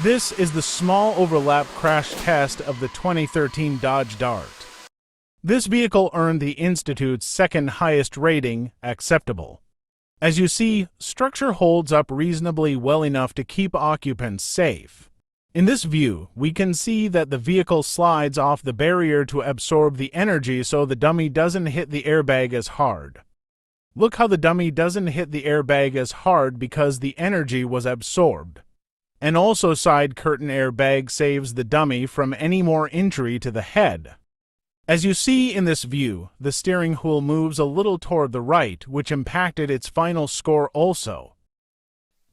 This is the small overlap crash test of the 2013 Dodge Dart. This vehicle earned the Institute's second highest rating, acceptable. As you see, structure holds up reasonably well enough to keep occupants safe. In this view, we can see that the vehicle slides off the barrier to absorb the energy so the dummy doesn't hit the airbag as hard. Look how the dummy doesn't hit the airbag as hard because the energy was absorbed. And also side curtain airbag saves the dummy from any more injury to the head. As you see in this view, the steering wheel moves a little toward the right, which impacted its final score also.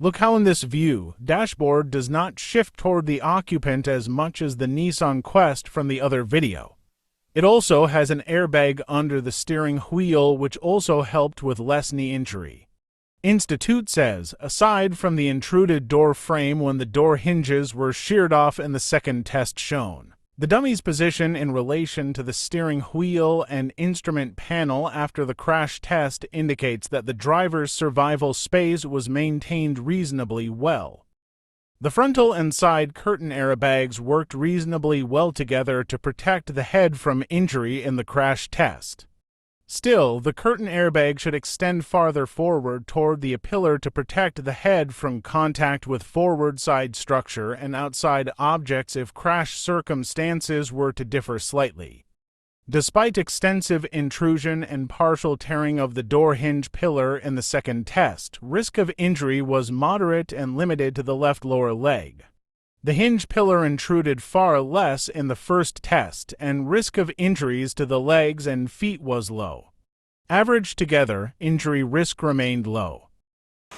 Look how in this view, dashboard does not shift toward the occupant as much as the Nissan Quest from the other video. It also has an airbag under the steering wheel, which also helped with less knee injury. Institute says, aside from the intruded door frame when the door hinges were sheared off in the second test shown, the dummy's position in relation to the steering wheel and instrument panel after the crash test indicates that the driver's survival space was maintained reasonably well. The frontal and side curtain airbags worked reasonably well together to protect the head from injury in the crash test. Still, the curtain airbag should extend farther forward toward the pillar to protect the head from contact with forward side structure and outside objects if crash circumstances were to differ slightly. Despite extensive intrusion and partial tearing of the door hinge pillar in the second test, risk of injury was moderate and limited to the left lower leg. The hinge pillar intruded far less in the first test, and risk of injuries to the legs and feet was low. Averaged together, injury risk remained low.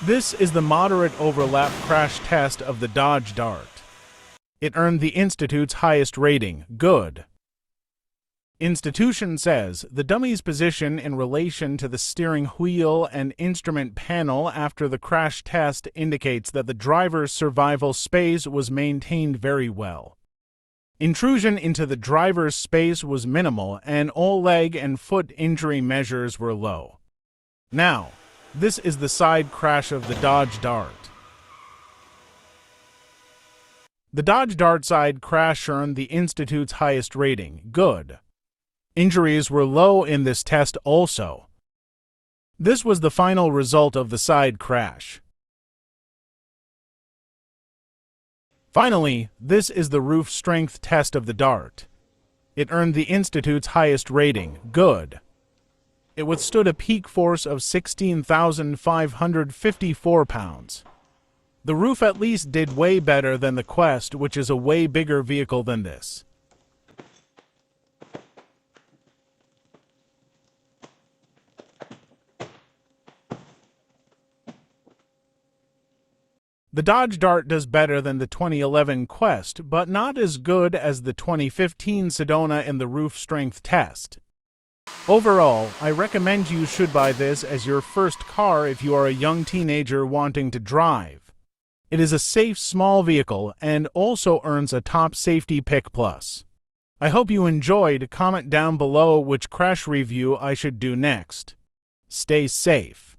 This is the moderate overlap crash test of the Dodge Dart. It earned the Institute's highest rating, good. Institution says the dummy's position in relation to the steering wheel and instrument panel after the crash test indicates that the driver's survival space was maintained very well. Intrusion into the driver's space was minimal and all leg and foot injury measures were low. Now, this is the side crash of the Dodge Dart. The Dodge Dart side crash earned the Institute's highest rating, good. Injuries were low in this test also. This was the final result of the side crash. Finally, this is the roof strength test of the Dart. It earned the Institute's highest rating, good. It withstood a peak force of 16,554 pounds. The roof at least did way better than the Quest, which is a way bigger vehicle than this. The Dodge Dart does better than the 2011 Quest, but not as good as the 2015 Sedona in the roof strength test. Overall, I recommend you should buy this as your first car if you are a young teenager wanting to drive. It is a safe small vehicle and also earns a top safety pick plus. I hope you enjoyed. Comment down below which crash review I should do next. Stay safe.